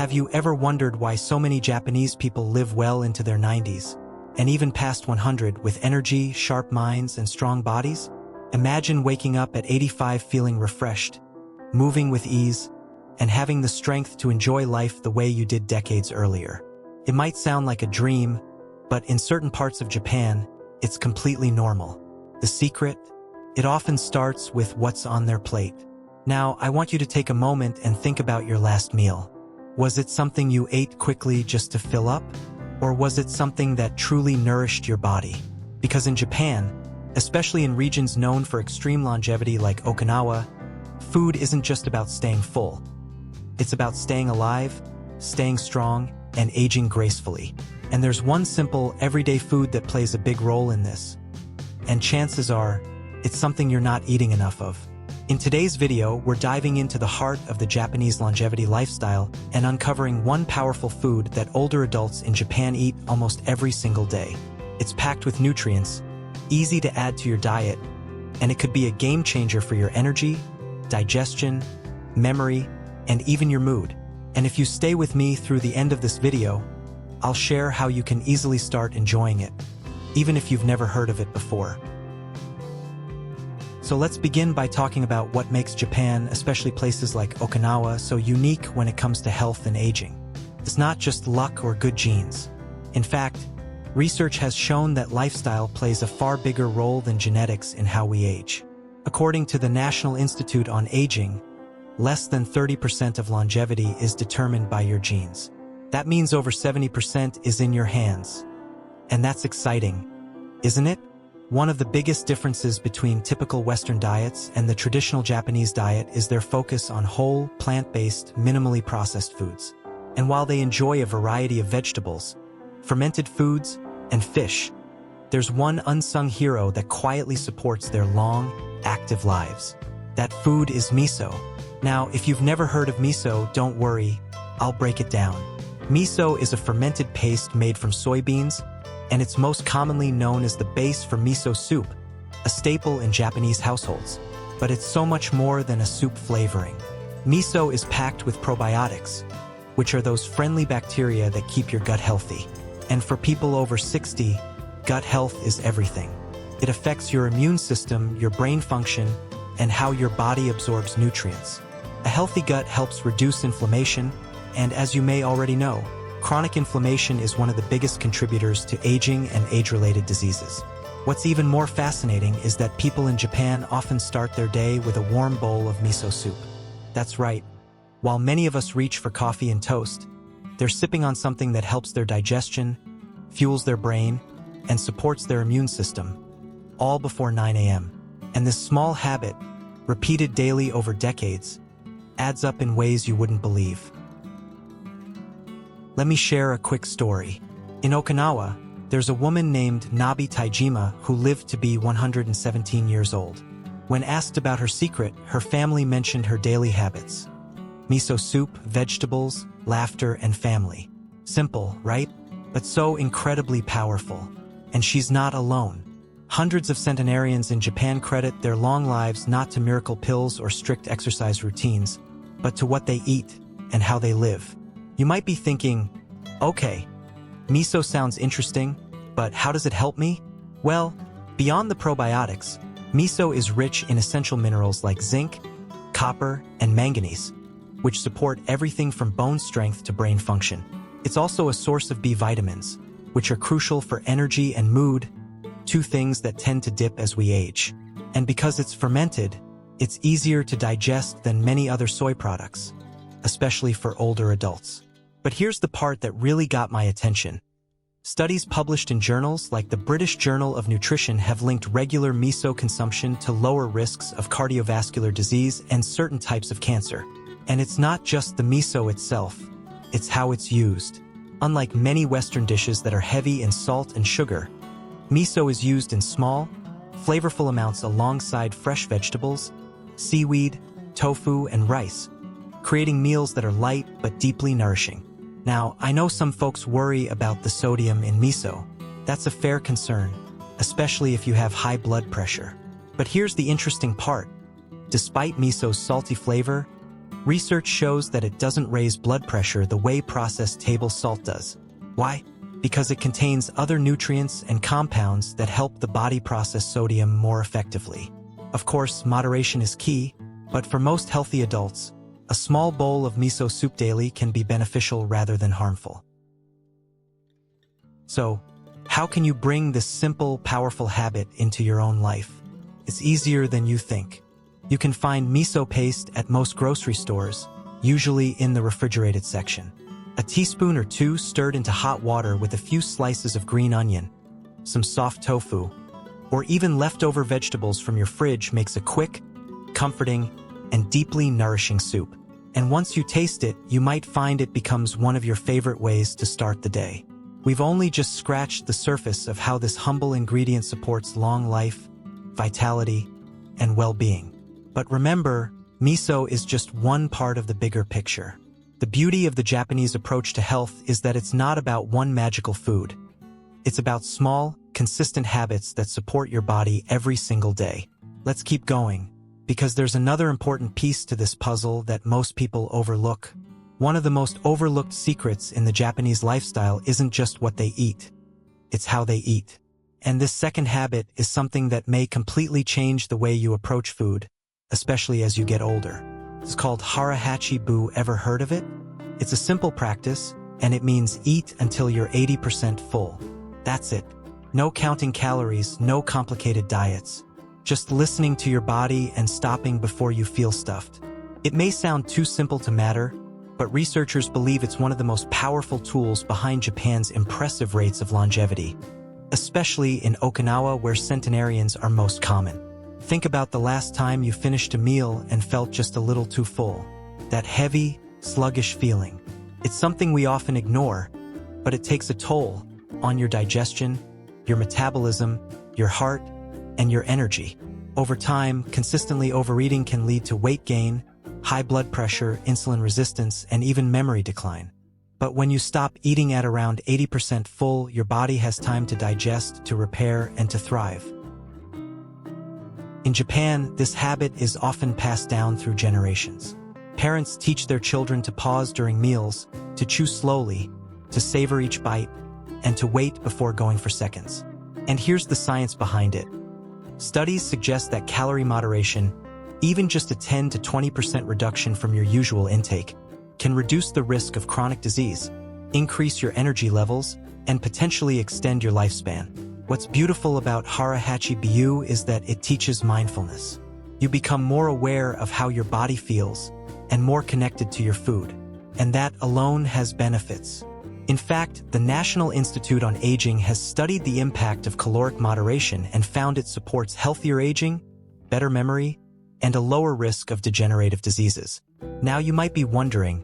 Have you ever wondered why so many Japanese people live well into their 90s, and even past 100 with energy, sharp minds, and strong bodies? Imagine waking up at 85 feeling refreshed, moving with ease, and having the strength to enjoy life the way you did decades earlier. It might sound like a dream, but in certain parts of Japan, it's completely normal. The secret? It often starts with what's on their plate. Now, I want you to take a moment and think about your last meal. Was it something you ate quickly just to fill up? Or was it something that truly nourished your body? Because in Japan, especially in regions known for extreme longevity like Okinawa, food isn't just about staying full. It's about staying alive, staying strong, and aging gracefully. And there's one simple, everyday food that plays a big role in this. And chances are, it's something you're not eating enough of. In today's video, we're diving into the heart of the Japanese longevity lifestyle and uncovering one powerful food that older adults in Japan eat almost every single day. It's packed with nutrients, easy to add to your diet, and it could be a game changer for your energy, digestion, memory, and even your mood. And if you stay with me through the end of this video, I'll share how you can easily start enjoying it, even if you've never heard of it before. So let's begin by talking about what makes Japan, especially places like Okinawa, so unique when it comes to health and aging. It's not just luck or good genes. In fact, research has shown that lifestyle plays a far bigger role than genetics in how we age. According to the National Institute on Aging, less than 30% of longevity is determined by your genes. That means over 70% is in your hands. And that's exciting, isn't it? One of the biggest differences between typical Western diets and the traditional Japanese diet is their focus on whole, plant-based, minimally processed foods. And while they enjoy a variety of vegetables, fermented foods, and fish, there's one unsung hero that quietly supports their long, active lives. That food is miso. Now, if you've never heard of miso, don't worry, I'll break it down. Miso is a fermented paste made from soybeans, and it's most commonly known as the base for miso soup, a staple in Japanese households. But it's so much more than a soup flavoring. Miso is packed with probiotics, which are those friendly bacteria that keep your gut healthy. And for people over 60, gut health is everything. It affects your immune system, your brain function, and how your body absorbs nutrients. A healthy gut helps reduce inflammation, and as you may already know, chronic inflammation is one of the biggest contributors to aging and age-related diseases. What's even more fascinating is that people in Japan often start their day with a warm bowl of miso soup. That's right. While many of us reach for coffee and toast, they're sipping on something that helps their digestion, fuels their brain, and supports their immune system, all before 9 a.m. And this small habit, repeated daily over decades, adds up in ways you wouldn't believe. Let me share a quick story. In Okinawa, there's a woman named Nabi Taijima who lived to be 117 years old. When asked about her secret, her family mentioned her daily habits: miso soup, vegetables, laughter, and family. Simple, right? But so incredibly powerful. And she's not alone. Hundreds of centenarians in Japan credit their long lives not to miracle pills or strict exercise routines, but to what they eat and how they live. You might be thinking, okay, miso sounds interesting, but how does it help me? Well, beyond the probiotics, miso is rich in essential minerals like zinc, copper, and manganese, which support everything from bone strength to brain function. It's also a source of B vitamins, which are crucial for energy and mood, two things that tend to dip as we age. And because it's fermented, it's easier to digest than many other soy products, especially for older adults. But here's the part that really got my attention. Studies published in journals like the British Journal of Nutrition have linked regular miso consumption to lower risks of cardiovascular disease and certain types of cancer. And it's not just the miso itself, it's how it's used. Unlike many Western dishes that are heavy in salt and sugar, miso is used in small, flavorful amounts alongside fresh vegetables, seaweed, tofu, and rice, creating meals that are light but deeply nourishing. Now, I know some folks worry about the sodium in miso. That's a fair concern, especially if you have high blood pressure. But here's the interesting part. Despite miso's salty flavor, Research shows that it doesn't raise blood pressure the way processed table salt does. Why? Because it contains other nutrients and compounds that help the body process sodium more effectively. Of course, moderation is key, but for most healthy adults, a small bowl of miso soup daily can be beneficial rather than harmful. So, how can you bring this simple, powerful habit into your own life? It's easier than you think. You can find miso paste at most grocery stores, usually in the refrigerated section. A teaspoon or two stirred into hot water with a few slices of green onion, some soft tofu, or even leftover vegetables from your fridge makes a quick, comforting, and deeply nourishing soup. And once you taste it, you might find it becomes one of your favorite ways to start the day. We've only just scratched the surface of how this humble ingredient supports long life, vitality, and well-being. But remember, miso is just one part of the bigger picture. The beauty of the Japanese approach to health is that it's not about one magical food. It's about small, consistent habits that support your body every single day. Let's keep going, because there's another important piece to this puzzle that most people overlook. One of the most overlooked secrets in the Japanese lifestyle isn't just what they eat. It's how they eat. And this second habit is something that may completely change the way you approach food, especially as you get older. It's called Hara hachi bu. Ever heard of it? It's a simple practice, and it means eat until you're 80% full. That's it. No counting calories, no complicated diets. Just listening to your body and stopping before you feel stuffed. It may sound too simple to matter, but researchers believe it's one of the most powerful tools behind Japan's impressive rates of longevity, especially in Okinawa where centenarians are most common. Think about the last time you finished a meal and felt just a little too full. That heavy, sluggish feeling. It's something we often ignore, but it takes a toll on your digestion, your metabolism, your heart, and your energy. Over time, consistently overeating can lead to weight gain, high blood pressure, insulin resistance, and even memory decline. But when you stop eating at around 80% full, your body has time to digest, to repair, and to thrive. In Japan, this habit is often passed down through generations. Parents teach their children to pause during meals, to chew slowly, to savor each bite, and to wait before going for seconds. And here's the science behind it. Studies suggest that calorie moderation, even just a 10 to 20% reduction from your usual intake, can reduce the risk of chronic disease, increase your energy levels, and potentially extend your lifespan. What's beautiful about Hara hachi bu is that it teaches mindfulness. You become more aware of how your body feels and more connected to your food. And that alone has benefits. In fact, the National Institute on Aging has studied the impact of caloric moderation and found it supports healthier aging, better memory, and a lower risk of degenerative diseases. Now you might be wondering,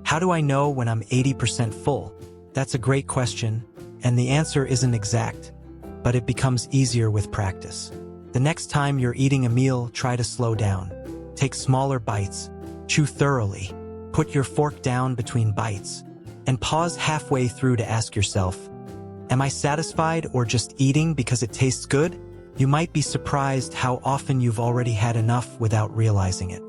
how do I know when I'm 80% full? That's a great question, and the answer isn't exact, but it becomes easier with practice. The next time you're eating a meal, try to slow down. Take smaller bites, chew thoroughly, put your fork down between bites, and pause halfway through to ask yourself, am I satisfied or just eating because it tastes good? You might be surprised how often you've already had enough without realizing it.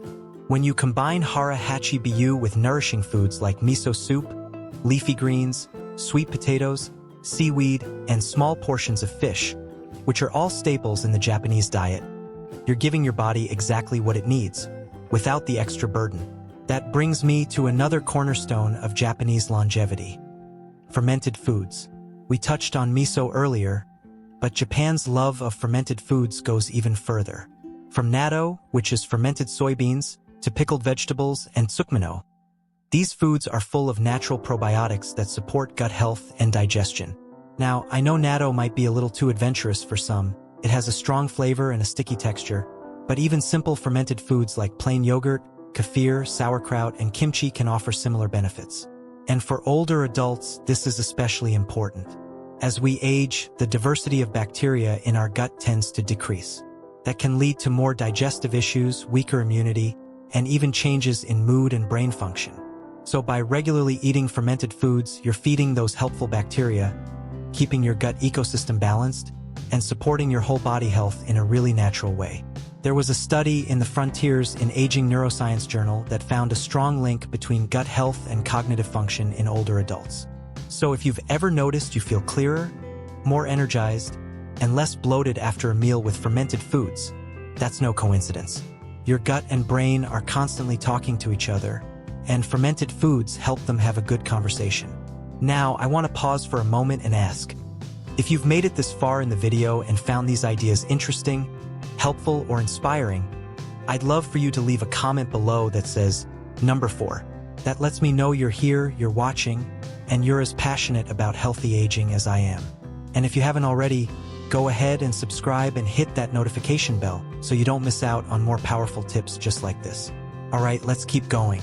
When you combine Hara hachi bu with nourishing foods like miso soup, leafy greens, sweet potatoes, seaweed, and small portions of fish, which are all staples in the Japanese diet, you're giving your body exactly what it needs, without the extra burden. That brings me to another cornerstone of Japanese longevity: fermented foods. We touched on miso earlier, but Japan's love of fermented foods goes even further. From natto, which is fermented soybeans, to pickled vegetables and tsukmino, these foods are full of natural probiotics that support gut health and digestion. Now, I know natto might be a little too adventurous for some. It has a strong flavor and a sticky texture, but even simple fermented foods like plain yogurt, kefir, sauerkraut, and kimchi can offer similar benefits. And for older adults, this is especially important. As we age, the diversity of bacteria in our gut tends to decrease. That can lead to more digestive issues, weaker immunity, and even changes in mood and brain function. So by regularly eating fermented foods, you're feeding those helpful bacteria, keeping your gut ecosystem balanced, and supporting your whole body health in a really natural way. There was a study in the Frontiers in Aging Neuroscience journal that found a strong link between gut health and cognitive function in older adults. So if you've ever noticed you feel clearer, more energized, and less bloated after a meal with fermented foods, that's no coincidence. Your gut and brain are constantly talking to each other, and fermented foods help them have a good conversation. Now, I want to pause for a moment and ask, if you've made it this far in the video and found these ideas interesting, helpful, or inspiring, I'd love for you to leave a comment below that says, number 4. That lets me know you're here, you're watching, and you're as passionate about healthy aging as I am. And if you haven't already, go ahead and subscribe and hit that notification bell so you don't miss out on more powerful tips just like this. Alright, let's keep going.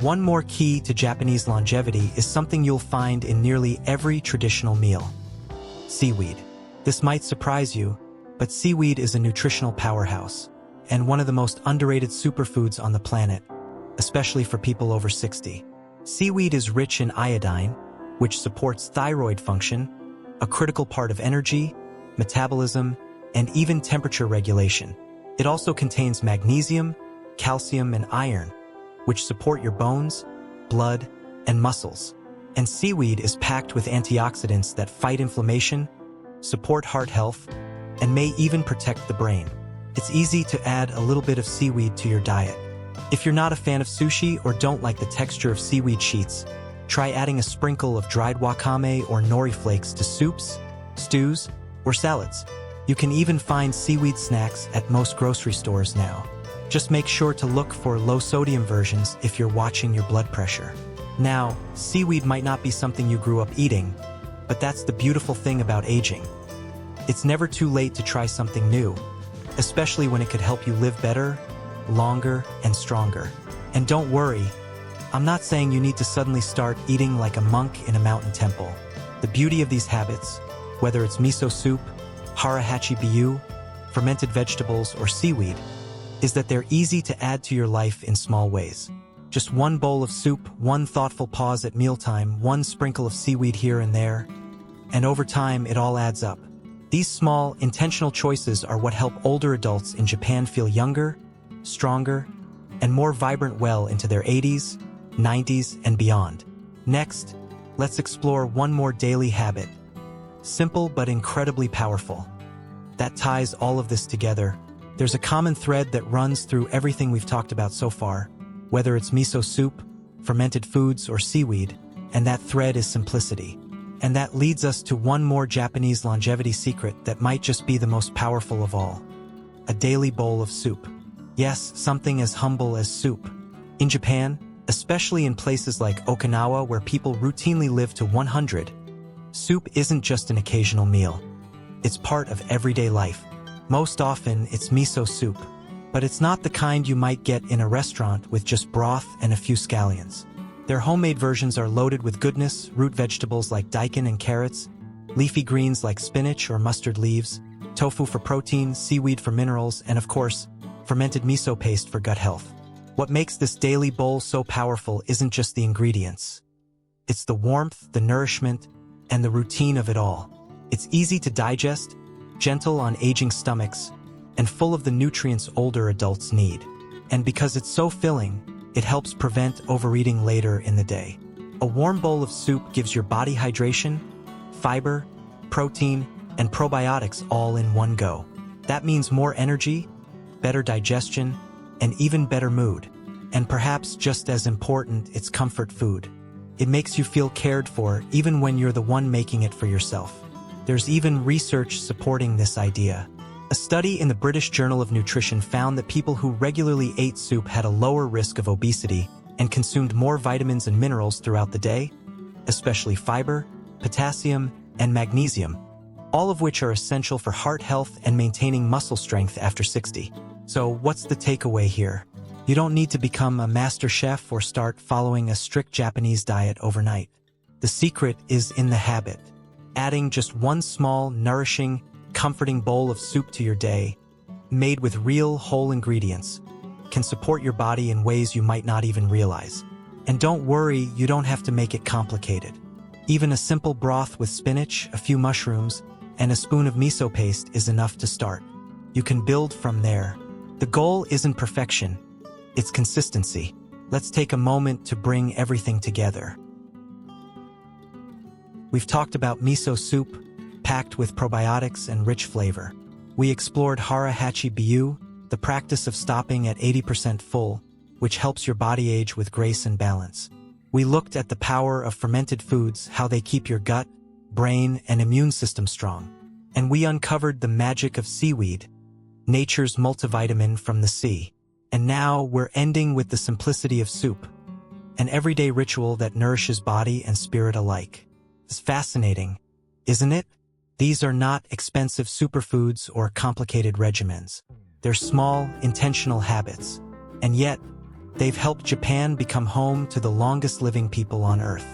One more key to Japanese longevity is something you'll find in nearly every traditional meal: seaweed. This might surprise you, but seaweed is a nutritional powerhouse and one of the most underrated superfoods on the planet, especially for people over 60. Seaweed is rich in iodine, which supports thyroid function, a critical part of energy, metabolism, and even temperature regulation. It also contains magnesium, calcium, and iron, which support your bones, blood, and muscles. And seaweed is packed with antioxidants that fight inflammation, support heart health, and may even protect the brain. It's easy to add a little bit of seaweed to your diet. If you're not a fan of sushi or don't like the texture of seaweed sheets, try adding a sprinkle of dried wakame or nori flakes to soups, stews, or salads. You can even find seaweed snacks at most grocery stores now. Just make sure to look for low-sodium versions if you're watching your blood pressure. Now, seaweed might not be something you grew up eating, but that's the beautiful thing about aging. It's never too late to try something new, especially when it could help you live better, longer, and stronger. And don't worry, I'm not saying you need to suddenly start eating like a monk in a mountain temple. The beauty of these habits, whether it's miso soup, Hara hachi, fermented vegetables, or seaweed, is that they're easy to add to your life in small ways. Just one bowl of soup, one thoughtful pause at mealtime, one sprinkle of seaweed here and there, and over time it all adds up. These small, intentional choices are what help older adults in Japan feel younger, stronger, and more vibrant well into their 80s, 90s, and beyond. Next, let's explore one more daily habit, simple but incredibly powerful, that ties all of this together. There's a common thread that runs through everything we've talked about so far, whether it's miso soup, fermented foods, or seaweed, and that thread is simplicity. And that leads us to one more Japanese longevity secret that might just be the most powerful of all: a daily bowl of soup. Yes, something as humble as soup. In Japan, especially in places like Okinawa where people routinely live to 100, soup isn't just an occasional meal. It's part of everyday life. Most often, it's miso soup, but it's not the kind you might get in a restaurant with just broth and a few scallions. Their homemade versions are loaded with goodness: root vegetables like daikon and carrots, leafy greens like spinach or mustard leaves, tofu for protein, seaweed for minerals, and of course, fermented miso paste for gut health. What makes this daily bowl so powerful isn't just the ingredients. It's the warmth, the nourishment, and the routine of it all. It's easy to digest, gentle on aging stomachs, and full of the nutrients older adults need. And because it's so filling, it helps prevent overeating later in the day. A warm bowl of soup gives your body hydration, fiber, protein, and probiotics all in one go. That means more energy, better digestion, and even better mood. And perhaps just as important, it's comfort food. It makes you feel cared for even when you're the one making it for yourself. There's even research supporting this idea. A study in the British Journal of Nutrition found that people who regularly ate soup had a lower risk of obesity and consumed more vitamins and minerals throughout the day, especially fiber, potassium, and magnesium, all of which are essential for heart health and maintaining muscle strength after 60. So what's the takeaway here? You don't need to become a master chef or start following a strict Japanese diet overnight. The secret is in the habit. Adding just one small, nourishing, comforting bowl of soup to your day, made with real, whole ingredients, can support your body in ways you might not even realize. And don't worry, you don't have to make it complicated. Even a simple broth with spinach, a few mushrooms, and a spoon of miso paste is enough to start. You can build from there. The goal isn't perfection, it's consistency. Let's take a moment to bring everything together. We've talked about miso soup, packed with probiotics and rich flavor. We explored Hara hachi biyu, the practice of stopping at 80% full, which helps your body age with grace and balance. We looked at the power of fermented foods, how they keep your gut, brain, and immune system strong. And we uncovered the magic of seaweed, nature's multivitamin from the sea. And now we're ending with the simplicity of soup, an everyday ritual that nourishes body and spirit alike. It's fascinating, isn't it? These are not expensive superfoods or complicated regimens. They're small, intentional habits. And yet, they've helped Japan become home to the longest living people on Earth.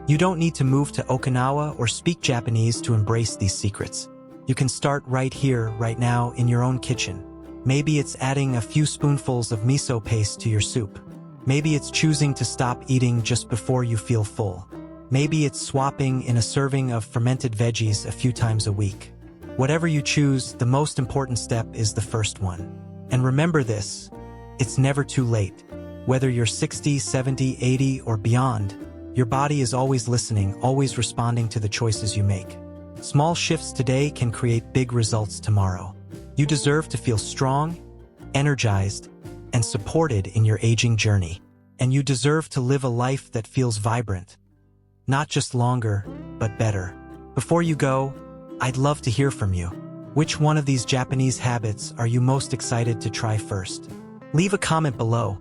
You don't need to move to Okinawa or speak Japanese to embrace these secrets. You can start right here, right now, in your own kitchen. Maybe it's adding a few spoonfuls of miso paste to your soup. Maybe it's choosing to stop eating just before you feel full. Maybe it's swapping in a serving of fermented veggies a few times a week. Whatever you choose, the most important step is the first one. And remember this, it's never too late. Whether you're 60, 70, 80, or beyond, your body is always listening, always responding to the choices you make. Small shifts today can create big results tomorrow. You deserve to feel strong, energized, and supported in your aging journey. And you deserve to live a life that feels vibrant. Not just longer, but better. Before you go, I'd love to hear from you. Which one of these Japanese habits are you most excited to try first? Leave a comment below.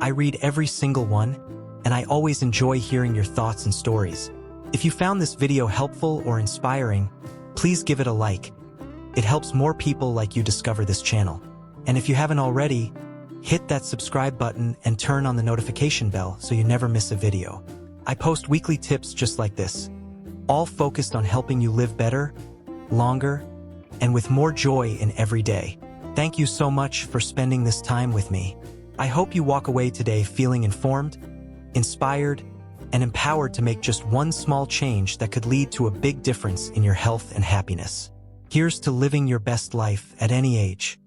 I read every single one, and I always enjoy hearing your thoughts and stories. If you found this video helpful or inspiring, please give it a like. It helps more people like you discover this channel. And if you haven't already, hit that subscribe button and turn on the notification bell so you never miss a video. I post weekly tips just like this, all focused on helping you live better, longer, and with more joy in every day. Thank you so much for spending this time with me. I hope you walk away today feeling informed, inspired, and empowered to make just one small change that could lead to a big difference in your health and happiness. Here's to living your best life at any age.